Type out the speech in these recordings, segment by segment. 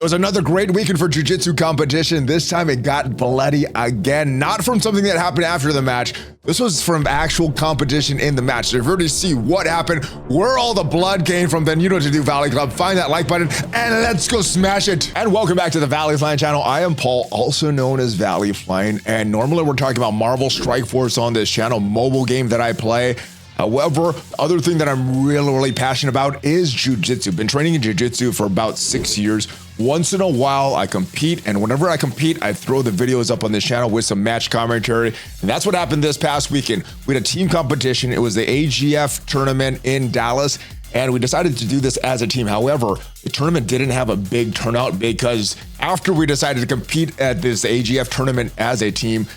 It was another great weekend for Jiu Jitsu competition. This time it got bloody again, not from something that happened after the match. This was from actual competition in the match. So if you're ready to see what happened, where all the blood came from, then you know what to do, Valley Club. Find that like button and let's go smash it. And welcome back to the ValleyFlyin channel. I am Paul, also known as ValleyFlyin, and normally we're talking about Marvel Strike Force on this channel, mobile game that I play. However, other thing that I'm really passionate about is Jiu Jitsu. Been training in Jiu Jitsu for about 6 years. Once in a while, I compete, and whenever I compete, I throw the videos up on this channel with some match commentary. And that's what happened this past weekend. We had a team competition. It was the AGF tournament in Dallas, and we decided to do this as a team. However, the tournament didn't have a big turnout because after we decided to compete at this AGF tournament as a team,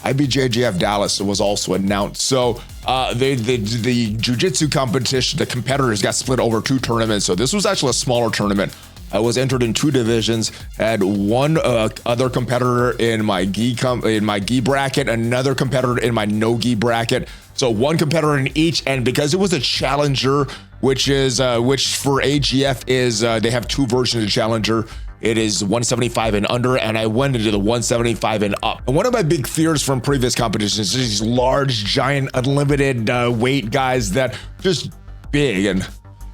IBJJF Dallas was also announced. So the jiu-jitsu competition, the competitors got split over 2 tournaments. So this was actually a smaller tournament. I was entered in 2 divisions, had one other competitor in my gi bracket, another competitor in my Nogi bracket. So one competitor in each, and because it was a challenger, which for AGF is they have 2 versions of challenger. It is 175 and under, and I went into the 175 and up. And one of my big fears from previous competitions is these large, giant, unlimited weight guys that just big. And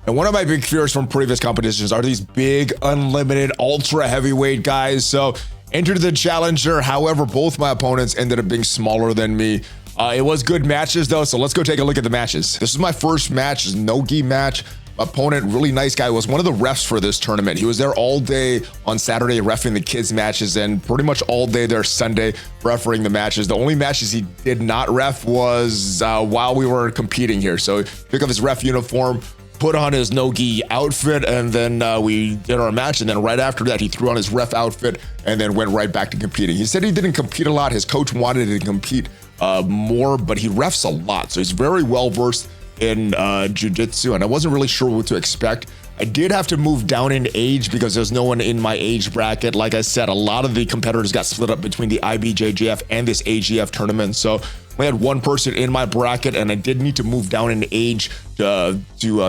one of my big fears from previous competitions are these big, unlimited, ultra heavyweight guys. So entered the challenger. However, both my opponents ended up being smaller than me. It was good matches though, so let's go take a look at the matches. This is my first match, is no-gi match. Opponent, really nice guy, was one of the refs for this tournament. He was there all day on Saturday reffing the kids matches, and pretty much all day there Sunday refereeing the matches. The only matches he did not ref was while we were competing here. So he took off his ref uniform, put on his no-gi outfit, and then we did our match. And then right after that, he threw on his ref outfit and then went right back to competing. He said he didn't compete a lot. His coach wanted him to compete more, but he refs a lot. So he's very well versed in jiu-jitsu, and I wasn't really sure what to expect. I did have to move down in age because there's no one in my age bracket. Like I said, a lot of the competitors got split up between the IBJJF and this AGF tournament. So we had one person in my bracket, and I did need to move down in age to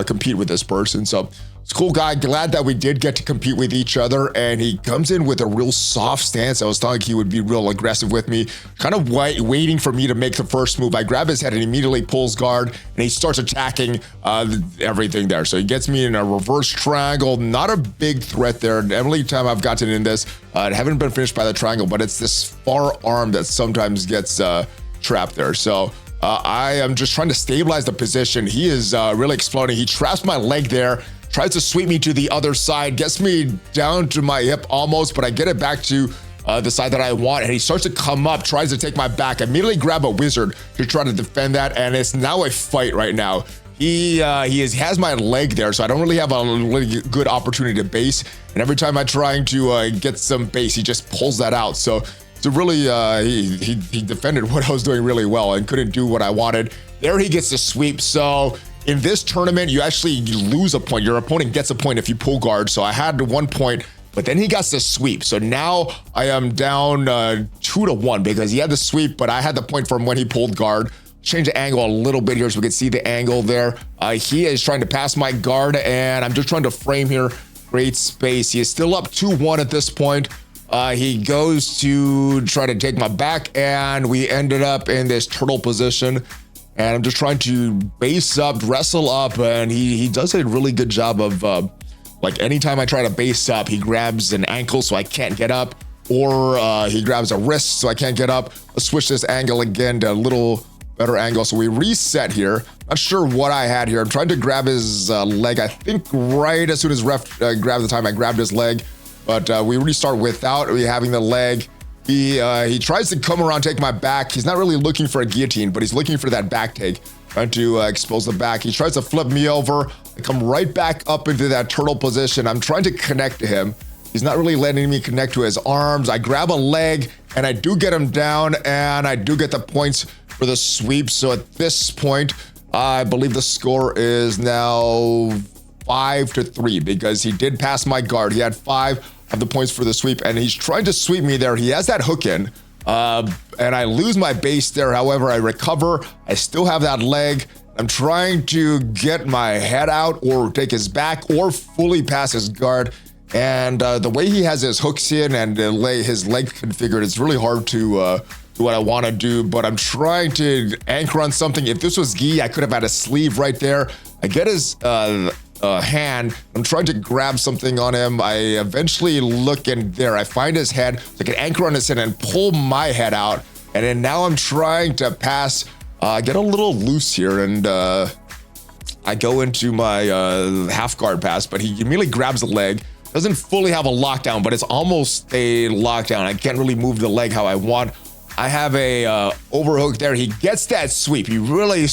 compete with this person. So it's a cool guy. Glad that we did get to compete with each other, and he comes in with a real soft stance. I was thought he would be real aggressive with me, kind of waiting for me to make the first move. I grab his head and immediately pulls guard, and he starts attacking everything there. So he gets me in a reverse triangle. Not a big threat there. Every time I've gotten in this, I haven't been finished by the triangle, but it's this far arm that sometimes gets trapped there. So I am just trying to stabilize the position. He is really exploding. He traps my leg there, tries to sweep me to the other side, gets me down to my hip almost, but I get it back to the side that I want, and he starts to come up, tries to take my back. I immediately grab a wizard to try to defend that, and it's now a fight right now. He has my leg there, so I don't really have a really good opportunity to base, and every time I'm trying to get some base, he just pulls that out. So really, he defended what I was doing really well and couldn't do what I wanted. There he gets the sweep. So in this tournament, you actually lose a point. Your opponent gets a point if you pull guard. So I had 1 point, but then he got the sweep. So now I am down 2-1 because he had the sweep, but I had the point from when he pulled guard. Change the angle a little bit here so we can see the angle there. He is trying to pass my guard, and I'm just trying to frame here, create space. He is still up 2-1 at this point. He goes to try to take my back, and we ended up in this turtle position. And I'm just trying to base up, wrestle up, and he does a really good job of, like anytime I try to base up, he grabs an ankle so I can't get up, or he grabs a wrist so I can't get up. Let's switch this angle again to a little better angle. So we reset here. Not sure what I had here. I'm trying to grab his leg. I think right as soon as ref grabbed the time, I grabbed his leg, but we restart without me having the leg. He tries to come around, take my back. He's not really looking for a guillotine, but he's looking for that back take, trying to expose the back. He tries to flip me over. I come right back up into that turtle position. I'm trying to connect to him. He's not really letting me connect to his arms. I grab a leg, and I do get him down, and I do get the points for the sweep. So at this point, I believe the score is now 5-3 because he did pass my guard. He had 5 of the points for the sweep, and he's trying to sweep me there. He has that hook in, and I lose my base there. However, I recover. I still have that leg. I'm trying to get my head out or take his back or fully pass his guard. And the way he has his hooks in and his leg configured, it's really hard to do what I want to do, but I'm trying to anchor on something. If this was gi, I could have had a sleeve right there. I get his hand. I'm trying to grab something on him. I eventually look in there. I find his head. So I can anchor on his head and pull my head out. And then now I'm trying to pass, get a little loose here, and I go into my half guard pass, but he immediately grabs the leg. Doesn't fully have a lockdown, but it's almost a lockdown. I can't really move the leg how I want. I have a overhook there. He gets that sweep. He really,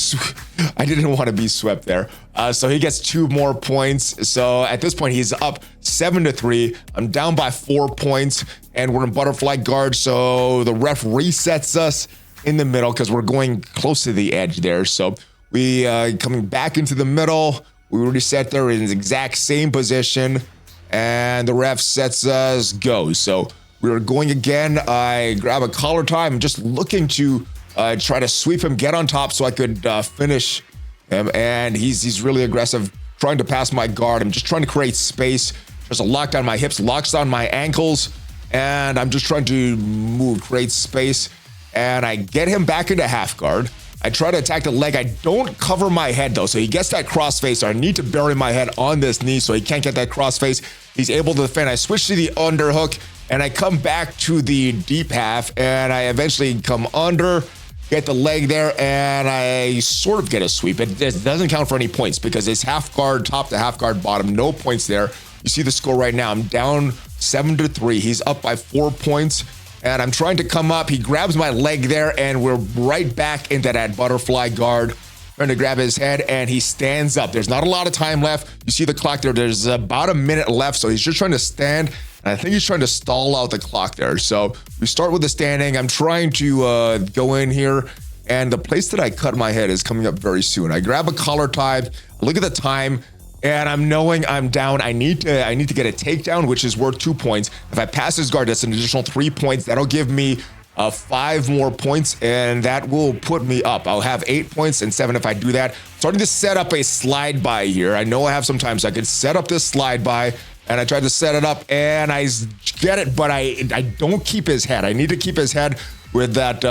I didn't want to be swept there. So he gets 2 more points. So at this point, he's up 7-3. I'm down by 4 points, and we're in butterfly guard. So the ref resets us in the middle because we're going close to the edge there. So we coming back into the middle. We already sat there in the exact same position, and the ref sets us go. So we are going again. I grab a collar tie. I'm just looking to try to sweep him, get on top so I could finish him. And he's really aggressive, trying to pass my guard. I'm just trying to create space. Just a lock down my hips, locks down my ankles, and I'm just trying to move, create space. And I get him back into half guard. I try to attack the leg. I don't cover my head though, so he gets that cross face. So I need to bury my head on this knee so he can't get that cross face. He's able to defend. I switch to the underhook, and I come back to the deep half, and I eventually come under, get the leg there, and I sort of get a sweep. It doesn't count for any points because it's half guard top to half guard bottom, no points there. You see the score right now. I'm down 7-3. He's up by 4 points, and I'm trying to come up. He grabs my leg there, and we're right back into that butterfly guard. Trying to grab his head, and he stands up. There's not a lot of time left. You see the clock there. There's about a minute left, so he's just trying to stand, and I think he's trying to stall out the clock there. So we start with the standing. I'm trying to go in here, and the place that I cut my head is coming up very soon. I grab a collar tie, look at the time, and I'm knowing I'm down. I need to get a takedown, which is worth 2 points. If I pass his guard, that's an additional 3 points. That'll give me 5 more points, and that will put me up. I'll have 8 points and 7 if I do that. Starting to set up a slide by here. I know I have some time, so I could set up this slide by, and I tried to set it up, and I get it, but I don't keep his head. I need to keep his head with that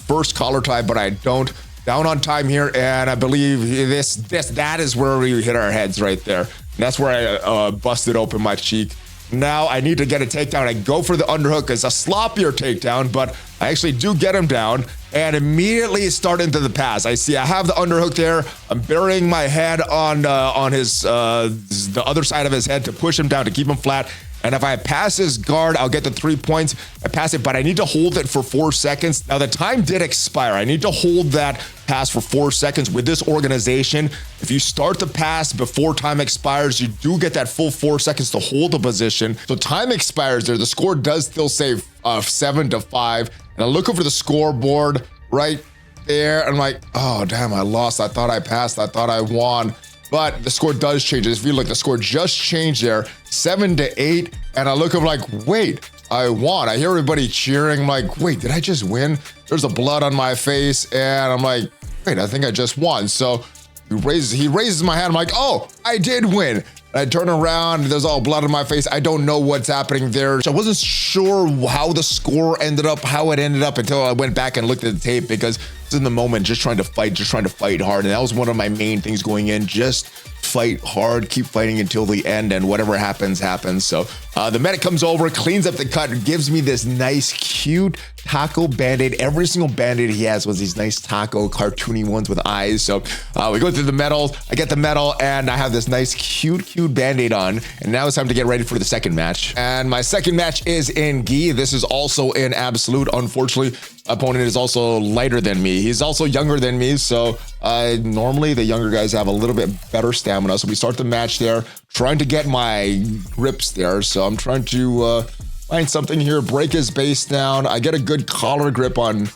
first collar tie, but I don't. Down on time here, and I believe that is where we hit our heads right there. And that's where I busted open my cheek. Now I need to get a takedown. I go for the underhook. It's a sloppier takedown, but I actually do get him down and immediately start into the pass. I have the underhook there. I'm burying my head on his the other side of his head to push him down, to keep him flat. And if I pass his guard, I'll get the 3 points. I pass it, but I need to hold it for 4 seconds. Now the time did expire. I need to hold that pass for 4 seconds. With this organization, if you start the pass before time expires, you do get that full 4 seconds to hold the position. So time expires there. The score does still say 7-5. And I look over the scoreboard right there. I'm like, oh, damn, I lost. I thought I passed. I thought I won. But the score does change. If you look, the score just changed there, 7-8. And I look over like, wait, I won. I hear everybody cheering. I'm like, wait, did I just win? There's the blood on my face. And I'm like, wait, I think I just won. So he raises my hand. I'm like, oh, I did win. And I turn around, there's all blood on my face. I don't know what's happening there. So I wasn't sure how the score ended up, how it ended up, until I went back and looked at the tape, because I was in the moment just trying to fight hard. And that was one of my main things going in, just fight hard, keep fighting until the end, and whatever happens, happens. So the medic comes over, cleans up the cut, gives me this nice, cute taco band-aid. Every single band-aid he has was these nice taco cartoony ones with eyes. So we go through the medals. I get the medal, and I have this nice, cute band-aid on. And now it's time to get ready for the second match. And my second match is in gi. This is also in absolute. Unfortunately, opponent is also lighter than me. He's also younger than me. So normally the younger guys have a little bit better stamina. So we start the match there, trying to get my grips there. So I'm trying to find something here, break his base down. I get a good collar grip on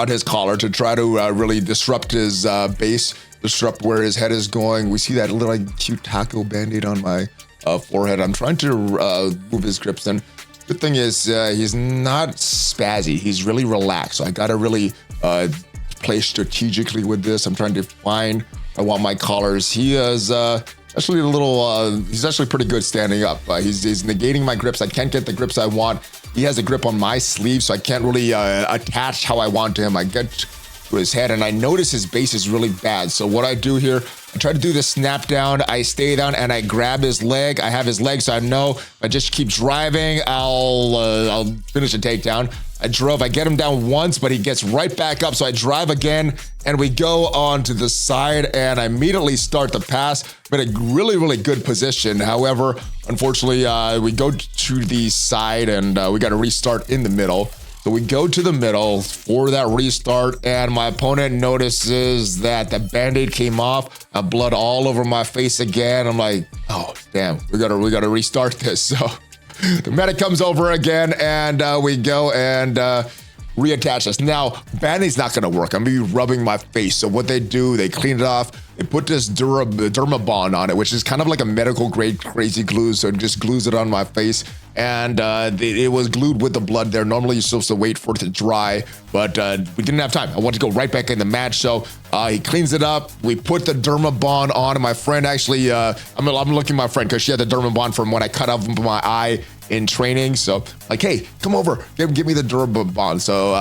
his collar to try to really disrupt his base, disrupt where his head is going. We see that little cute taco band-aid on my forehead. I'm trying to move his grips in. Good thing is he's not spazzy. He's really relaxed. So I got to really play strategically with this. I'm trying to find, I want my collars. He is got actually a little, he's actually pretty good standing up. He's negating my grips. I can't get the grips I want. He has a grip on my sleeve, so I can't really attach how I want to him. I get to his head, and I notice his base is really bad. So what I do here, I try to do the snap down. I stay down, and I grab his leg. I have his leg, so I know if I just keep driving, I'll finish the takedown. I get him down once, but he gets right back up. So I drive again, and we go on to the side, and I immediately start the pass. I'm in a really, really good position. However, unfortunately, we go to the side, and we got to restart in the middle. So we go to the middle for that restart, and my opponent notices that the Band-Aid came off, blood all over my face again. I'm like, oh, damn, we gotta restart this. So the medic comes over again, and we go and reattach this. Now, Band-Aid's not gonna work. I'm gonna be rubbing my face. So what they do, they clean it off. They put this Dermabond on it, which is kind of like a medical grade crazy glue. So it just glues it on my face. And it was glued with the blood there. Normally you're supposed to wait for it to dry, but we didn't have time. I wanted to go right back in the match. So he cleans it up. We put the Dermabond on, and my friend actually, I'm looking at my friend because she had the Dermabond from when I cut off my eye in training. So like, hey, come over, give me the Dermabond. So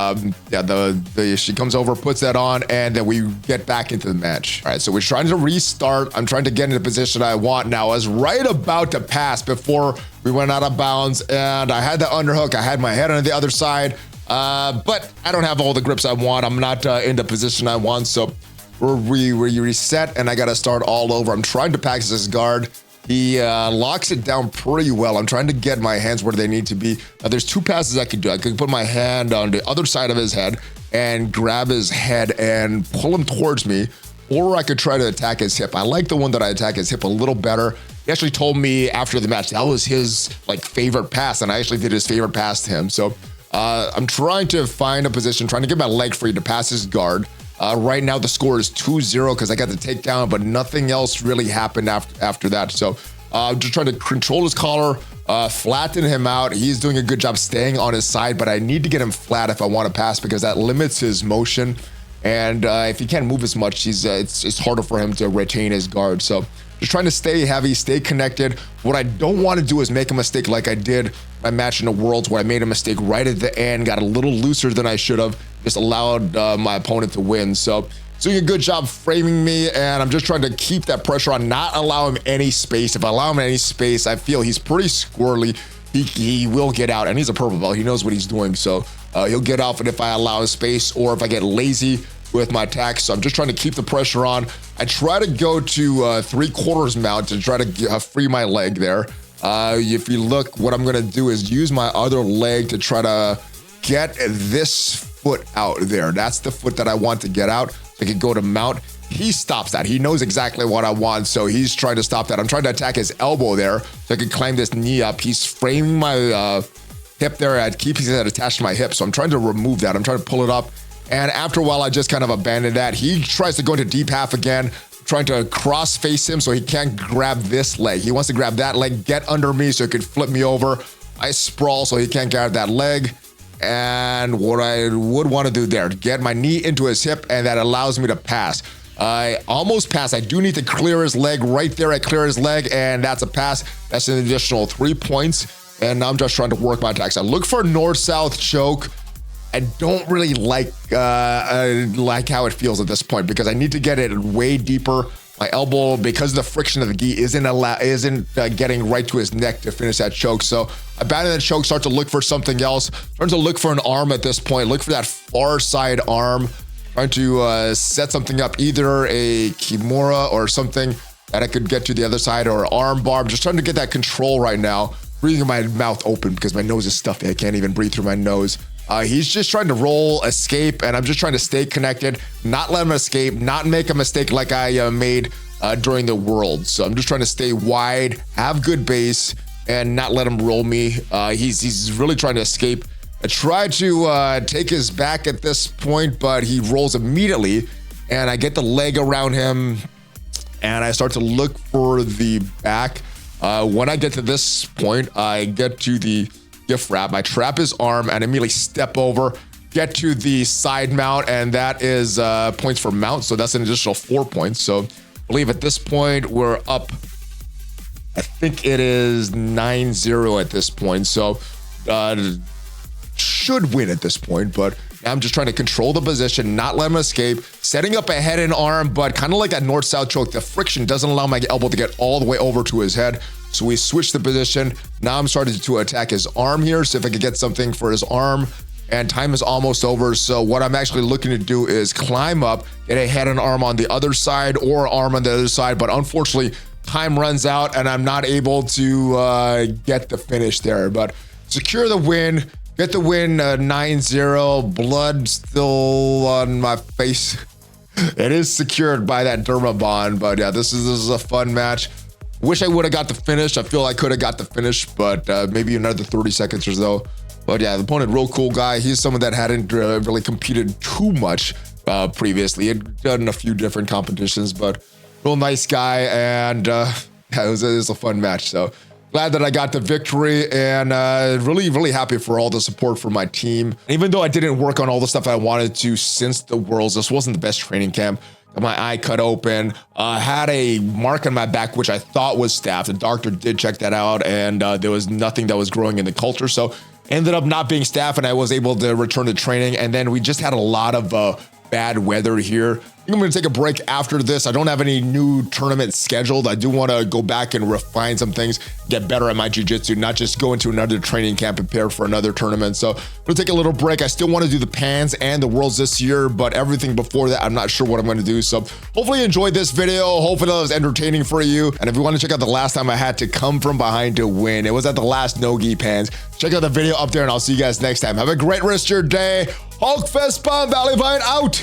yeah, she comes over, puts that on, and then we get back into the match. All right, so we're trying to restart. I'm trying to get in the position I want now. I was right about to pass before we went out of bounds, and I had the underhook. I had my head on the other side, but I don't have all the grips I want. I'm not in the position I want, so we reset, and I got to start all over. I'm trying to pass this guard. He locks it down pretty well. I'm trying to get my hands where they need to be. There's two passes I could do. I could put my hand on the other side of his head and grab his head and pull him towards me, or I could try to attack his hip. I like the one that I attack his hip a little better. He actually told me after the match that was his favorite pass, and I actually did his favorite pass to him. So I'm trying to find a position, trying to get my leg free to pass his guard. Right now the score is 2-0 because I got the takedown, but nothing else really happened after that. So I'm just trying to control his collar, flatten him out. He's doing a good job staying on his side, but I need to get him flat if I want to pass because that limits his motion. And if he can't move as much, it's harder for him to retain his guard. So just trying to stay heavy, stay connected. What I don't want to do is make a mistake like I did my match in the Worlds, where I made a mistake right at the end, got a little looser than I should have, just allowed my opponent to win. So doing a good job framing me, and I'm just trying to keep that pressure on, not allow him any space. If I allow him any space, I feel he's pretty squirrely. He will get out, and he's a purple belt. He knows what he's doing, so he'll get off it if I allow his space or if I get lazy with my attacks. So I'm just trying to keep the pressure on. I try to go to 3/4 mount to try to free my leg there. If you look, what I'm gonna do is use my other leg to try to get this foot out there. That's the foot that I want to get out. I can go to mount. He stops that. He knows exactly what I want, so he's trying to stop that. I'm trying to attack his elbow there so I can climb this knee up. He's framing my hip there. I keep his head attached to my hip, so I'm trying to remove that. I'm trying to pull it up, and after a while, I just kind of abandon that. He tries to go into deep half again, trying to cross face him so he can't grab this leg. He wants to grab that leg, get under me so he could flip me over. I sprawl so he can't grab that leg. And what I would want to do there, get my knee into his hip, and that allows me to pass. I almost passed. I do need to clear his leg. Right there, I clear his leg, and that's a pass. That's an additional 3 points. And I'm just trying to work my attacks. I look for north-south choke. I don't really like how it feels at this point because I need to get it way deeper. My elbow, because of the friction of the gi, isn't getting right to his neck to finish that choke. So I abandon the choke, start to look for something else. Trying to look for an arm at this point. Look for that far side arm. Trying to set something up, either a kimura or something that I could get to the other side, or an arm bar. I'm just trying to get that control right now. Breathing my mouth open because my nose is stuffy. I can't even breathe through my nose. He's just trying to roll, escape, and I'm just trying to stay connected, not let him escape, not make a mistake like I made during the World. So I'm just trying to stay wide, have good base, and not let him roll me. He's really trying to escape. I try to take his back at this point, but he rolls immediately, and I get the leg around him, and I start to look for the back. When I get to this point, I get to the gift wrap. I trap his arm and immediately step over, get to the side mount, and that is points for mount. So that's an additional 4 points. So I believe at this point we're up I think it is 9-0 at this point. So should win at this point, but I'm just trying to control the position, not let him escape, setting up a head and arm, but kind of like that north-south choke, the friction doesn't allow my elbow to get all the way over to his head. So we switch the position. Now I'm starting to attack his arm here, see if I can get something for his arm, and time is almost over. So what I'm actually looking to do is climb up, get a head and arm on the other side or arm on the other side, but unfortunately, time runs out and I'm not able to get the finish there, but secure the win. Get the win, 9-0, blood still on my face. It is secured by that derma bond, but yeah, this is a fun match. Wish I would have got the finish. I feel I could have got the finish, but maybe another 30 seconds or so. But yeah, the opponent, real cool guy. He's someone that hadn't really competed too much previously. He'd done a few different competitions, but real nice guy, and yeah, it was a fun match. So glad that I got the victory, and really happy for all the support from my team. Even though I didn't work on all the stuff I wanted to since the Worlds, this wasn't the best training camp. Got my eye cut open, had a mark on my back, which I thought was staph. The doctor did check that out, and there was nothing that was growing in the culture. So ended up not being staph, and I was able to return to training. And then we just had a lot of bad weather here. I think I'm going to take a break after this. I don't have any new tournaments scheduled. I do want to go back and refine some things, get better at my jiu-jitsu, not just go into another training camp, prepare for another tournament. So I'm going to take a little break. I still want to do the Pans and the Worlds this year, but everything before that, I'm not sure what I'm going to do. So hopefully you enjoyed this video. Hopefully it was entertaining for you. And if you want to check out the last time I had to come from behind to win, it was at the last Nogi Pans. Check out the video up there, and I'll see you guys next time. Have a great rest of your day. Hulk fist bump, ValleyFlyin out.